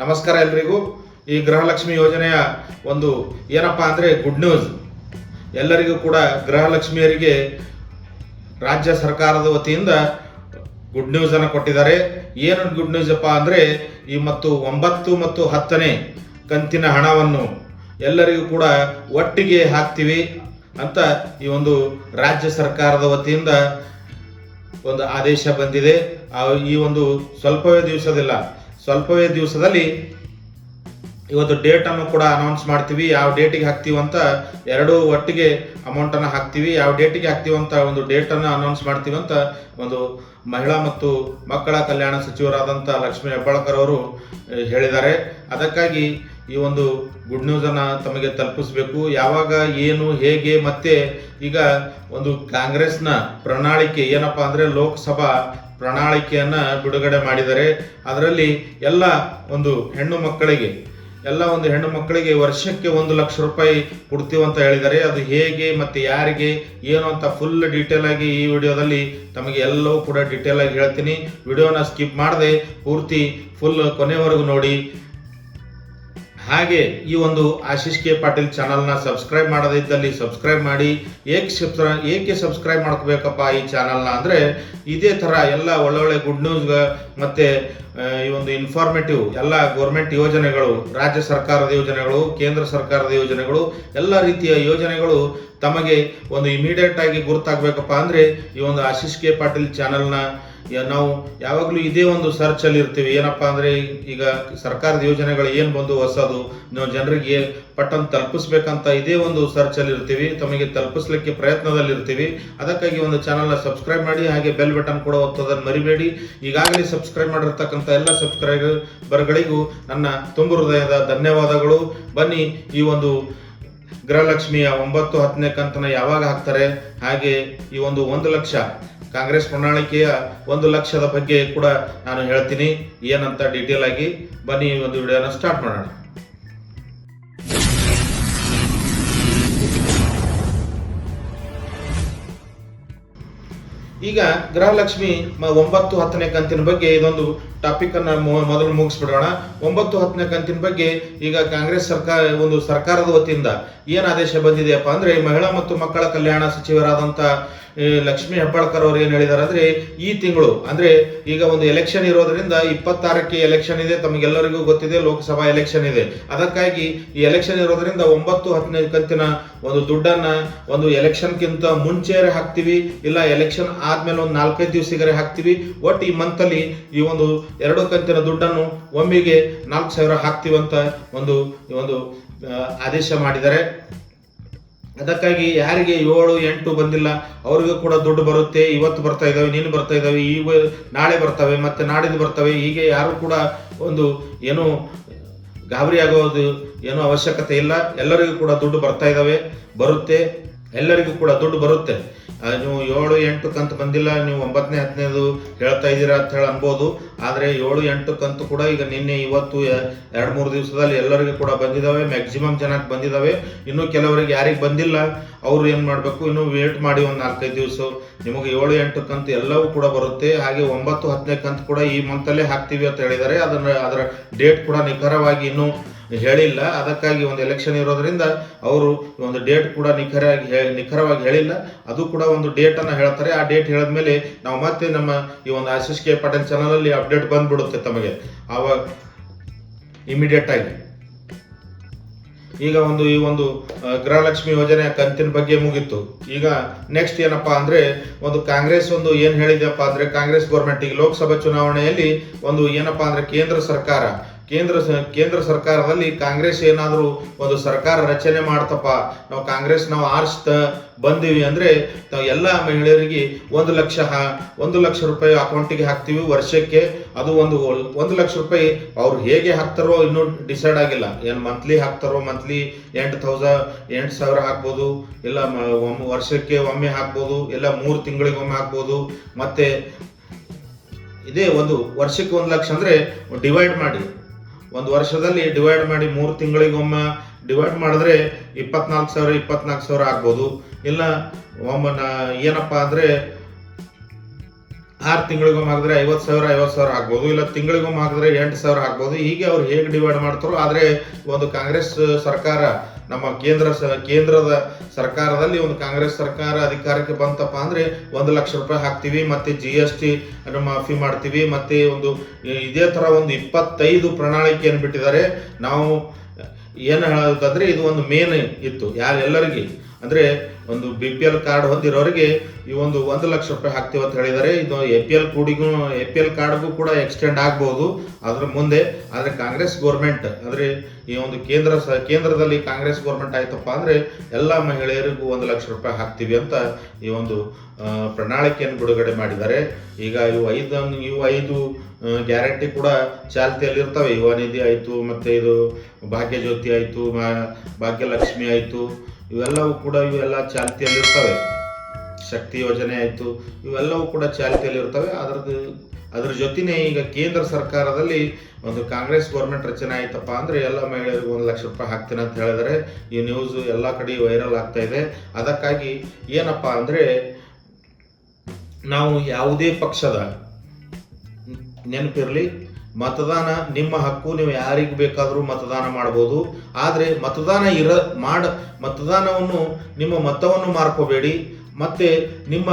ನಮಸ್ಕಾರ ಎಲ್ರಿಗೂ. ಈ ಗೃಹಲಕ್ಷ್ಮಿ ಯೋಜನೆಯ ಒಂದು ಏನಪ್ಪಾ ಅಂದರೆ ಗುಡ್ ನ್ಯೂಸ್. ಎಲ್ಲರಿಗೂ ಕೂಡ ಗೃಹಲಕ್ಷ್ಮಿಯರಿಗೆ ರಾಜ್ಯ ಸರ್ಕಾರದ ವತಿಯಿಂದ ಗುಡ್ ನ್ಯೂಸ್ ಅನ್ನು ಕೊಟ್ಟಿದ್ದಾರೆ. ಏನು ಗುಡ್ ನ್ಯೂಸ್ ಅಪ್ಪ ಅಂದರೆ ಈ 9 ಮತ್ತು 10ನೇ ಕಂತಿನ ಹಣವನ್ನು ಎಲ್ಲರಿಗೂ ಕೂಡ ಒಟ್ಟಿಗೆ ಹಾಕ್ತೀವಿ ಅಂತ ಈ ಒಂದು ರಾಜ್ಯ ಸರ್ಕಾರದ ವತಿಯಿಂದ ಒಂದು ಆದೇಶ ಬಂದಿದೆ. ಈ ಒಂದು ಸ್ವಲ್ಪವೇ ದಿವಸದಲ್ಲಿ ಇವತ್ತು ಡೇಟನ್ನು ಕೂಡ ಅನೌನ್ಸ್ ಮಾಡ್ತೀವಿ. ಯಾವ ಡೇಟಿಗೆ ಹಾಕ್ತೀವಿ ಅಂತ ಎರಡೂ ಒಟ್ಟಿಗೆ ಅಮೌಂಟನ್ನು ಹಾಕ್ತೀವಿ. ಯಾವ ಡೇಟಿಗೆ ಹಾಕ್ತೀವಿ ಅಂತ ಒಂದು ಡೇಟನ್ನು ಅನೌನ್ಸ್ ಮಾಡ್ತೀವಿ ಅಂತ ಒಂದು ಮಹಿಳಾ ಮತ್ತು ಮಕ್ಕಳ ಕಲ್ಯಾಣ ಸಚಿವರಾದಂಥ ಲಕ್ಷ್ಮೀ ಹೆಬ್ಬಾಳ್ಕರ್ ಅವರು ಹೇಳಿದ್ದಾರೆ. ಅದಕ್ಕಾಗಿ ಈ ಒಂದು ಗುಡ್ ನ್ಯೂಸನ್ನು ತಮಗೆ ತಲುಪಿಸಬೇಕು. ಯಾವಾಗ, ಏನು, ಹೇಗೆ, ಮತ್ತೆ ಈಗ ಒಂದು ಕಾಂಗ್ರೆಸ್ನ ಪ್ರಣಾಳಿಕೆ ಏನಪ್ಪಾ ಅಂದರೆ ಲೋಕಸಭಾ ಪ್ರಣಾಳಿಕೆಯನ್ನು ಬಿಡುಗಡೆ ಮಾಡಿದ್ದಾರೆ. ಅದರಲ್ಲಿ ಎಲ್ಲ ಒಂದು ಹೆಣ್ಣು ಮಕ್ಕಳಿಗೆ ವರ್ಷಕ್ಕೆ 1 ಲಕ್ಷ ರೂಪಾಯಿ ಕೊಡ್ತೀವಿ ಅಂತ ಹೇಳಿದ್ದಾರೆ. ಅದು ಹೇಗೆ ಮತ್ತು ಯಾರಿಗೆ ಏನು ಅಂತ ಫುಲ್ ಡೀಟೇಲ್ ಆಗಿ ಈ ವಿಡಿಯೋದಲ್ಲಿ ತಮಗೆ ಎಲ್ಲವೂ ಕೂಡ ಡೀಟೇಲ್ ಆಗಿ ಹೇಳ್ತೀನಿ. ವಿಡಿಯೋನ ಸ್ಕಿಪ್ ಮಾಡದೆ ಪೂರ್ತಿ ಫುಲ್ ಕೊನೆವರೆಗೂ ನೋಡಿ. ಹಾಗೆ ಈ ಒಂದು ಆಶೀಶ್ ಕೆ ಪಾಟೀಲ್ ಚಾನಲ್ನ ಸಬ್ಸ್ಕ್ರೈಬ್ ಮಾಡದಿದ್ದಲ್ಲಿ ಸಬ್ಸ್ಕ್ರೈಬ್ ಮಾಡಿ. ಏಕೆ ಸಬ್ಸ್ಕ್ರೈಬ್ ಮಾಡ್ಕೋಬೇಕಪ್ಪ ಈ ಚಾನಲ್ನ ಅಂದರೆ ಇದೇ ಥರ ಎಲ್ಲ ಒಳ್ಳೊಳ್ಳೆ ಗುಡ್ ನ್ಯೂಸ್ ಮತ್ತು ಈ ಒಂದು ಇನ್ಫಾರ್ಮೇಟಿವ್ ಎಲ್ಲ ಗೌರ್ಮೆಂಟ್ ಯೋಜನೆಗಳು, ರಾಜ್ಯ ಸರ್ಕಾರದ ಯೋಜನೆಗಳು, ಕೇಂದ್ರ ಸರ್ಕಾರದ ಯೋಜನೆಗಳು, ಎಲ್ಲ ರೀತಿಯ ಯೋಜನೆಗಳು ತಮಗೆ ಒಂದು ಇಮಿಡಿಯೇಟ್ ಆಗಿ ಗುರುತಾಗಬೇಕಪ್ಪ ಅಂದರೆ ಈ ಒಂದು ಆಶೀಶ್ ಕೆ ಪಾಟೀಲ್ ಚಾನಲ್ನ ನಾವು ಯಾವಾಗಲೂ ಇದೇ ಒಂದು ಸರ್ಚಲ್ಲಿ ಇರ್ತೀವಿ. ಏನಪ್ಪಾ ಅಂದರೆ ಈಗ ಸರ್ಕಾರದ ಯೋಜನೆಗಳು ಏನು ಬಂದು ಹೊಸದು ನಾವು ಜನರಿಗೆ ಪಟ್ಟನ್ನು ತಲುಪಿಸ್ಬೇಕಂತ ಇದೇ ಒಂದು ಸರ್ಚಲ್ಲಿ ಇರ್ತೀವಿ. ತಮಗೆ ತಲುಪಿಸ್ಲಿಕ್ಕೆ ಪ್ರಯತ್ನದಲ್ಲಿ ಇರ್ತೀವಿ. ಅದಕ್ಕಾಗಿ ಒಂದು ಚಾನಲ್ನ ಸಬ್ಸ್ಕ್ರೈಬ್ ಮಾಡಿ. ಹಾಗೆ ಬೆಲ್ ಬಟನ್ ಕೂಡ ಒತ್ತೋದನ್ನು ಮರಿಬೇಡಿ. ಈಗಾಗಲೇ ಸಬ್ಸ್ಕ್ರೈಬ್ ಮಾಡಿರ್ತಕ್ಕಂಥ ಎಲ್ಲ ಸಬ್ಸ್ಕ್ರೈಬರ್ಗಳಿಗೂ ನನ್ನ ತುಂಬ ಹೃದಯದ ಧನ್ಯವಾದಗಳು. ಬನ್ನಿ, ಈ ಒಂದು ಗೃಹಲಕ್ಷ್ಮಿಯ 9, 10ನೇ ಕಂತನ ಯಾವಾಗ ಹಾಕ್ತಾರೆ, ಹಾಗೆ ಈ ಒಂದು 1 ಲಕ್ಷ ಕಾಂಗ್ರೆಸ್ ಪ್ರಣಾಳಿಕೆಯ 1 ಲಕ್ಷದ ಬಗ್ಗೆ ಕೂಡ ನಾನು ಹೇಳ್ತೀನಿ ಏನಂತ ಡೀಟೇಲ್ ಆಗಿ. ಬನ್ನಿ ಈ ಒಂದು ವಿಡಿಯೋನ ಸ್ಟಾರ್ಟ್ ಮಾಡೋಣ. ಈಗ ಗೃಹಲಕ್ಷ್ಮಿ 9, 10ನೇ ಕಂತಿನ ಬಗ್ಗೆ ಇದೊಂದು ಟಾಪಿಕ್ ಅನ್ನ ಮೊದಲು ಮುಗಿಸ್ಬಿಡೋಣ. 9, 10ನೇ ಕಂತಿನ ಬಗ್ಗೆ ಈಗ ಕಾಂಗ್ರೆಸ್ ಸರ್ಕಾರದ ವತಿಯಿಂದ ಏನು ಆದೇಶ ಬಂದಿದೆಯಪ್ಪ ಅಂದ್ರೆ ಮಹಿಳಾ ಮತ್ತು ಮಕ್ಕಳ ಕಲ್ಯಾಣ ಸಚಿವರಾದಂಥ ಲಕ್ಷ್ಮೀ ಹೆಬ್ಬಾಳ್ಕರ್ ಅವರು ಏನು ಹೇಳಿದ್ದಾರೆ ಅಂದ್ರೆ ಈ ತಿಂಗಳು ಅಂದ್ರೆ ಈಗ ಒಂದು ಎಲೆಕ್ಷನ್ ಇರೋದ್ರಿಂದ 26ಕ್ಕೆ ಎಲೆಕ್ಷನ್ ಇದೆ, ತಮಗೆಲ್ಲರಿಗೂ ಗೊತ್ತಿದೆ, ಲೋಕಸಭಾ ಎಲೆಕ್ಷನ್ ಇದೆ. ಅದಕ್ಕಾಗಿ ಈ ಎಲೆಕ್ಷನ್ ಇರೋದ್ರಿಂದ 9, 10ನೇ ಕಂತಿನ ಒಂದು ದುಡ್ಡನ್ನ ಒಂದು ಎಲೆಕ್ಷನ್ಗಿಂತ ಮುಂಚೆರೆ ಹಾಕ್ತಿವಿ, ಇಲ್ಲ ಎಲೆಕ್ಷನ್ ಆದ್ಮೇಲೆ ಒಂದು 4-5 ದಿವಸಿಗರೆ ಹಾಕ್ತಿವಿ. ಒಟ್ಟು ಈ ಮಂತಲ್ಲಿ ಈ ಒಂದು 2 ಕಂತಿನ ದುಡ್ಡನ್ನು ಒಮ್ಮೆಗೆ 4,000 ಹಾಕ್ತಿವಿ ಅಂತ ಒಂದು ಆದೇಶ ಮಾಡಿದ್ದಾರೆ. ಅದಕ್ಕಾಗಿ ಯಾರಿಗೆ 7, 8 ಬಂದಿಲ್ಲ ಅವ್ರಿಗೂ ಕೂಡ ದುಡ್ಡು ಬರುತ್ತೆ. ಇವತ್ತು ಬರ್ತಾ ಇದ್ದಾವೆ, ನೀನು ಬರ್ತಾ ಇದ್ದಾವೆ, ಈಗ ನಾಳೆ ಬರ್ತವೆ, ಮತ್ತೆ ನಾಡಿದ್ದು ಬರ್ತವೆ. ಹೀಗೆ ಯಾರು ಕೂಡ ಒಂದು ಏನು ಗಾಬರಿ ಆಗೋದು ಏನೂ ಅವಶ್ಯಕತೆ ಇಲ್ಲ. ಎಲ್ಲರಿಗೂ ಕೂಡ ದುಡ್ಡು ಬರ್ತಾ ಇದ್ದಾವೆ, ಎಲ್ಲರಿಗೂ ಕೂಡ ದುಡ್ಡು ಬರುತ್ತೆ. ನೀವು 7, 8 ಕಂತು ಬಂದಿಲ್ಲ, ನೀವು 9ನೇ 10ನೇದು ಹೇಳ್ತಾ ಇದ್ದೀರಾ ಅಂತ ಹೇಳಿ ಅನ್ಬೋದು. ಆದರೆ 7, 8 ಕಂತು ಕೂಡ ಈಗ ನಿನ್ನೆ ಇವತ್ತು 2-3 ದಿವಸದಲ್ಲಿ ಎಲ್ಲರಿಗೂ ಕೂಡ ಬಂದಿದ್ದಾವೆ. ಮ್ಯಾಕ್ಸಿಮಮ್ ಜನಕ್ಕೆ ಬಂದಿದ್ದಾವೆ. ಇನ್ನು ಕೆಲವರಿಗೆ ಯಾರಿಗೆ ಬಂದಿಲ್ಲ ಅವರು ಏನು ಮಾಡಬೇಕು, ಇನ್ನು ವೇಟ್ ಮಾಡಿ ಒಂದು 4-5 ದಿವಸ, ನಿಮಗೆ 7, 8 ಕಂತು ಎಲ್ಲವೂ ಕೂಡ ಬರುತ್ತೆ. ಹಾಗೆ 9, 10ನೇ ಕಂತು ಕೂಡ ಈ ಮಂತಲ್ಲೇ ಹಾಕ್ತೀವಿ ಅಂತ ಹೇಳಿದ್ದಾರೆ. ಅದರ ಡೇಟ್ ಕೂಡ ನಿಖರವಾಗಿ ಇನ್ನೂ ಹೇಳಿಲ್ಲ. ಅದಕ್ಕಾಗಿ ಒಂದು ಎಲೆಕ್ಷನ್ ಇರೋದ್ರಿಂದ ಅವರು ಒಂದು ಡೇಟ್ ಕೂಡ ನಿಖರವಾಗಿ ಹೇಳಿಲ್ಲ. ಅದು ಕೂಡ ಒಂದು ಡೇಟ್ ಅನ್ನ ಹೇಳ್ತಾರೆ. ಆ ಡೇಟ್ ಹೇಳಿದ್ಮೇಲೆ ನಾವು ಮತ್ತೆ ನಮ್ಮ ಈ ಒಂದು ಆಶೀಶ್ ಕೆ ಪಾಟೀಲ್ ಚಾನಲ್ ಅಲ್ಲಿ ಅಪ್ಡೇಟ್ ಬಂದ್ಬಿಡುತ್ತೆ ತಮಗೆ ಆವಾಗ ಇಮಿಡಿಯೇಟ್ ಆಗಿ. ಈಗ ಈ ಒಂದು ಗೃಹಲಕ್ಷ್ಮಿ ಯೋಜನೆಯ ಕಂತಿನ ಬಗ್ಗೆ ಮುಗಿತ್ತು. ಈಗ ನೆಕ್ಸ್ಟ್ ಏನಪ್ಪಾ ಅಂದ್ರೆ ಒಂದು ಕಾಂಗ್ರೆಸ್ ಏನ್ ಹೇಳಿದೆಪ್ಪ ಅಂದ್ರೆ ಕಾಂಗ್ರೆಸ್ ಗೌರ್ಮೆಂಟ್ ಈಗ ಲೋಕಸಭಾ ಚುನಾವಣೆಯಲ್ಲಿ ಏನಪ್ಪಾ ಅಂದ್ರೆ ಕೇಂದ್ರ ಸರ್ಕಾರದಲ್ಲಿ ಕಾಂಗ್ರೆಸ್ ಏನಾದರೂ ಒಂದು ಸರ್ಕಾರ ರಚನೆ ಮಾಡ್ತಪ್ಪ, ನಾವು ಆರಿಸ್ತಾ ಬಂದೀವಿ ಅಂದ್ರೆ ಎಲ್ಲ ಮಹಿಳೆಯರಿಗೆ 1 ಲಕ್ಷ ರೂಪಾಯಿ ಅಕೌಂಟಿಗೆ ಹಾಕ್ತೀವಿ ವರ್ಷಕ್ಕೆ. ಅದು 1 ಲಕ್ಷ ರೂಪಾಯಿ ಅವ್ರು ಹೇಗೆ ಹಾಕ್ತಾರೋ ಇನ್ನೂ ಡಿಸೈಡ್ ಆಗಿಲ್ಲ. ಏನು ಮಂತ್ಲಿ ಹಾಕ್ತಾರೋ, ಮಂತ್ಲಿ 8,000 ಹಾಕ್ಬೋದು, ಇಲ್ಲ ವರ್ಷಕ್ಕೆ ಒಮ್ಮೆ ಹಾಕ್ಬೋದು, ಇಲ್ಲ 3 ತಿಂಗಳಿಗೊಮ್ಮೆ ಹಾಕ್ಬೋದು. ಮತ್ತೆ ಇದೇ ವರ್ಷಕ್ಕೆ 1 ಲಕ್ಷ ಅಂದ್ರೆ ಡಿವೈಡ್ ಮಾಡಿ, ಒಂದು ವರ್ಷದಲ್ಲಿ ಡಿವೈಡ್ ಮಾಡಿ 3 ತಿಂಗಳಿಗೊಮ್ಮೆ ಡಿವೈಡ್ ಮಾಡಿದ್ರೆ 24,000 ಆಗ್ಬೋದು. ಇಲ್ಲ ಏನಪ್ಪಾ ಅಂದ್ರೆ 6 ತಿಂಗಳಿಗೊಮ್ಮೆ ಹಾಕಿದ್ರೆ 50,000 ಹಾಕ್ಬೋದು, ಇಲ್ಲ ತಿಂಗಳಿಗೊಮ್ಮೆ ಹಾಕಿದ್ರೆ 8,000 ಹಾಕ್ಬೋದು. ಹೀಗೆ ಅವ್ರು ಹೇಗೆ ಡಿವೈಡ್ ಮಾಡ್ತಾರೋ. ಆದರೆ ಒಂದು ಕಾಂಗ್ರೆಸ್ ಸರ್ಕಾರ, ನಮ್ಮ ಕೇಂದ್ರದ ಸರ್ಕಾರದಲ್ಲಿ ಒಂದು ಕಾಂಗ್ರೆಸ್ ಸರ್ಕಾರ ಅಧಿಕಾರಕ್ಕೆ ಬಂತಪ್ಪ ಅಂದರೆ 1 ಲಕ್ಷ ರೂಪಾಯಿ ಹಾಕ್ತೀವಿ, ಮತ್ತು GST ಮಾಫಿ ಮಾಡ್ತೀವಿ, ಮತ್ತು ಒಂದು ಇದೇ ಥರ ಒಂದು 25 ಪ್ರಣಾಳಿಕೆಯನ್ನು ಬಿಟ್ಟಿದ್ದಾರೆ. ನಾವು ಏನು ಹೇಳೋದಂದರೆ ಇದು ಒಂದು ಮೇನ್ ಇತ್ತು ಎಲ್ಲರಿಗೆ, ಅಂದರೆ ಒಂದು BPL ಕಾರ್ಡ್ ಹೊಂದಿರೋರಿಗೆ ಈ ಒಂದು 1 ಲಕ್ಷ ರೂಪಾಯಿ ಹಾಕ್ತೀವಿ ಅಂತ ಹೇಳಿದ್ದಾರೆ. ಇದು APL ಕಾರ್ಡ್ಗೂ ಕೂಡ ಎಕ್ಸ್ಟೆಂಡ್ ಆಗ್ಬೋದು ಅದ್ರ ಮುಂದೆ. ಆದರೆ ಕಾಂಗ್ರೆಸ್ ಗೌರ್ಮೆಂಟ್, ಅಂದರೆ ಈ ಒಂದು ಕೇಂದ್ರದಲ್ಲಿ ಕಾಂಗ್ರೆಸ್ ಗೌರ್ಮೆಂಟ್ ಆಯ್ತಪ್ಪ ಅಂದರೆ ಎಲ್ಲ ಮಹಿಳೆಯರಿಗೂ 1 ಲಕ್ಷ ರೂಪಾಯಿ ಹಾಕ್ತೀವಿ ಅಂತ ಈ ಒಂದು ಪ್ರಣಾಳಿಕೆಯನ್ನು ಬಿಡುಗಡೆ ಮಾಡಿದ್ದಾರೆ. ಈಗ ಇವು 5 ಗ್ಯಾರಂಟಿ ಕೂಡ ಚಾಲ್ತಿಯಲ್ಲಿರ್ತವೆ. ಯುವ ನಿಧಿ ಆಯಿತು, ಮತ್ತು ಇದು ಭಾಗ್ಯಜ್ಯೋತಿ ಆಯಿತು, ಭಾಗ್ಯಲಕ್ಷ್ಮಿ ಆಯಿತು, ಇವೆಲ್ಲ ಚಾಲ್ತಿಯಲ್ಲಿರ್ತವೆ. ಶಕ್ತಿ ಯೋಜನೆ ಆಯಿತು, ಇವೆಲ್ಲವೂ ಕೂಡ ಚಾಲ್ತಿಯಲ್ಲಿರ್ತವೆ. ಅದ್ರ ಜೊತೆನೇ ಈಗ ಕೇಂದ್ರ ಸರ್ಕಾರದಲ್ಲಿ ಒಂದು ಕಾಂಗ್ರೆಸ್ ಗೌರ್ಮೆಂಟ್ ರಚನೆ ಆಯ್ತಪ್ಪ ಅಂದರೆ ಎಲ್ಲ ಮಹಿಳೆಯರಿಗೂ 1 ಲಕ್ಷ ರೂಪಾಯಿ ಹಾಕ್ತೀನಿ ಅಂತ ಹೇಳಿದರೆ ಈ ನ್ಯೂಸ್ ಎಲ್ಲ ಕಡೆ ವೈರಲ್ ಆಗ್ತಾ ಇದೆ. ಅದಕ್ಕಾಗಿ ಏನಪ್ಪ ಅಂದರೆ, ನಾವು ಯಾವುದೇ ಪಕ್ಷದ, ನೆನಪಿರಲಿ, ಮತದಾನ ನಿಮ್ಮ ಹಕ್ಕು, ನೀವು ಯಾರಿಗೆ ಬೇಕಾದರೂ ಮತದಾನ ಮಾಡ್ಬೋದು. ಆದರೆ ಮತದಾನವನ್ನು ನಿಮ್ಮ ಮತವನ್ನು ಮಾರ್ಕೋಬೇಡಿ, ಮತ್ತು ನಿಮ್ಮ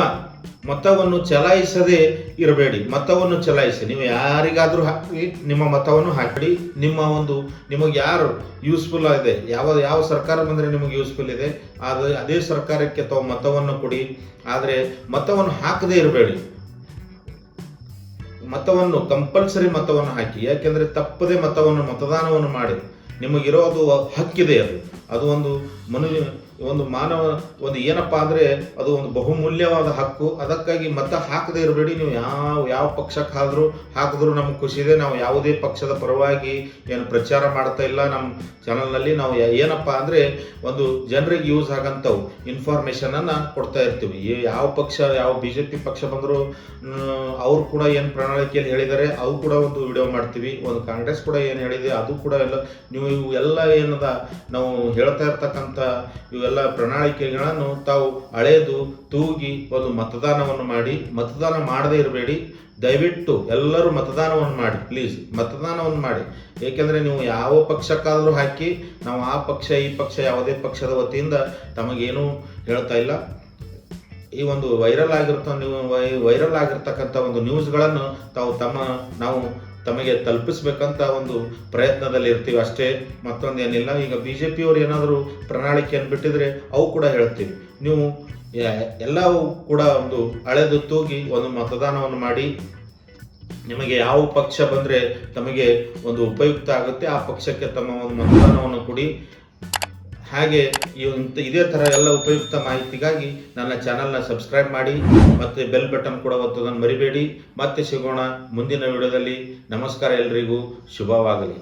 ಮತವನ್ನು ಚಲಾಯಿಸದೇ ಇರಬೇಡಿ. ಮತವನ್ನು ಚಲಾಯಿಸಿ, ನೀವು ಯಾರಿಗಾದರೂ ಹಾಕಿ ನಿಮ್ಮ ಮತವನ್ನು ಹಾಕಿ. ನಿಮಗೆ ಯಾರು ಯೂಸ್ಫುಲ್ ಆಗಿದೆ, ಯಾವ ಸರ್ಕಾರ ಬಂದರೆ ನಿಮಗೆ ಯೂಸ್ಫುಲ್ ಇದೆ, ಅದೇ ಸರ್ಕಾರಕ್ಕೆ ತಾವು ಮತವನ್ನು ಕೊಡಿ. ಆದರೆ ಮತವನ್ನು ಹಾಕದೇ ಇರಬೇಡಿ. ಕಂಪಲ್ಸರಿ ಮತವನ್ನು ಹಾಕಿ. ಯಾಕೆಂದರೆ ತಪ್ಪದೇ ಮತದಾನವನ್ನು ಮಾಡಿ. ನಿಮಗಿರೋದು ಹಕ್ಕಿದೆ. ಅದು ಒಂದು ಮಾನವ ಏನಪ್ಪ ಅಂದರೆ ಅದು ಒಂದು ಬಹುಮೂಲ್ಯವಾದ ಹಕ್ಕು. ಅದಕ್ಕಾಗಿ ಮತ ಹಾಕದೇ ಇರಬೇಡಿ. ನೀವು ಯಾವ ಪಕ್ಷಕ್ಕೆ ಹಾಕಿದ್ರೂ ನಮ್ಗೆ ಖುಷಿ ಇದೆ. ನಾವು ಯಾವುದೇ ಪಕ್ಷದ ಪರವಾಗಿ ಏನು ಪ್ರಚಾರ ಮಾಡ್ತಾ ಇಲ್ಲ. ನಮ್ಮ ಚಾನಲ್ನಲ್ಲಿ ನಾವು ಏನಪ್ಪ ಅಂದರೆ ಒಂದು ಜನರಿಗೆ ಯೂಸ್ ಆಗಂಥವು ಇನ್ಫಾರ್ಮೇಷನನ್ನು ಕೊಡ್ತಾ ಇರ್ತೀವಿ. ಯಾವ BJP ಪಕ್ಷ ಬಂದರೂ ಅವ್ರು ಕೂಡ ಏನು ಪ್ರಣಾಳಿಕೆಯಲ್ಲಿ ಹೇಳಿದ್ದಾರೆ ಅವು ಕೂಡ ಒಂದು ವಿಡಿಯೋ ಮಾಡ್ತೀವಿ. ಒಂದು ಕಾಂಗ್ರೆಸ್ ಕೂಡ ಏನು ಹೇಳಿದೆ ಅದು ಕೂಡ ಎಲ್ಲ ನೀವು ಇವೆಲ್ಲ ಏನದ ನಾವು ಹೇಳ್ತಾ ಇರ್ತಕ್ಕಂಥ ಇವೆಲ್ಲ ಪ್ರಣಾಳಿಕೆಗಳನ್ನು ತಾವು ಹಳೆಯದು ತೂಗಿ ಒಂದು ಮತದಾನವನ್ನು ಮಾಡಿ. ಮತದಾನ ಮಾಡದೇ ಇರಬೇಡಿ. ದಯವಿಟ್ಟು ಎಲ್ಲರೂ ಮತದಾನವನ್ನು ಮಾಡಿ, ಪ್ಲೀಸ್ ಮತದಾನವನ್ನು ಮಾಡಿ. ಏಕೆಂದರೆ ನೀವು ಯಾವ ಪಕ್ಷಕ್ಕಾದರೂ ಹಾಕಿ, ನಾವು ಆ ಪಕ್ಷ ಈ ಪಕ್ಷ ಯಾವುದೇ ಪಕ್ಷದ ವತಿಯಿಂದ ತಮಗೇನೂ ಹೇಳ್ತಾ ಇಲ್ಲ. ಈ ಒಂದು ವೈರಲ್ ಆಗಿರ್ತಕ್ಕಂಥ ಒಂದು ನ್ಯೂಸ್ಗಳನ್ನು ನಾವು ತಮಗೆ ತಲುಪಿಸ್ಬೇಕಂತ ಒಂದು ಪ್ರಯತ್ನದಲ್ಲಿ ಇರ್ತೀವಿ ಅಷ್ಟೇ, ಮತ್ತೊಂದೇನಿಲ್ಲ. ಈಗ BJP ಅವರು ಏನಾದರೂ ಪ್ರಣಾಳಿಕೆಯನ್ನು ಬಿಟ್ಟಿದ್ರೆ ಅವು ಕೂಡ ಹೇಳ್ತೀವಿ. ನೀವು ಎಲ್ಲವೂ ಕೂಡ ಒಂದು ಹಳೆದು ತೂಗಿ ಒಂದು ಮತದಾನವನ್ನು ಮಾಡಿ. ನಿಮಗೆ ಯಾವ ಪಕ್ಷ ಬಂದರೆ ತಮಗೆ ಒಂದು ಉಪಯುಕ್ತ ಆಗುತ್ತೆ ಆ ಪಕ್ಷಕ್ಕೆ ತಮ್ಮ ಒಂದು ಮತದಾನವನ್ನು ಕೊಡಿ. ಹಾಗೆ ಇದೇ ಥರ ಎಲ್ಲ ಉಪಯುಕ್ತ ಮಾಹಿತಿಗಾಗಿ ನನ್ನ ಚಾನಲ್ನ ಸಬ್ಸ್ಕ್ರೈಬ್ ಮಾಡಿ, ಮತ್ತು ಬೆಲ್ ಬಟನ್ ಕೂಡ ಒತ್ತೋದನ್ನು ಮರಿಬೇಡಿ. ಮತ್ತೆ ಸಿಗೋಣ ಮುಂದಿನ ವಿಡಿಯೋದಲ್ಲಿ. ನಮಸ್ಕಾರ, ಎಲ್ರಿಗೂ ಶುಭವಾಗಲಿ.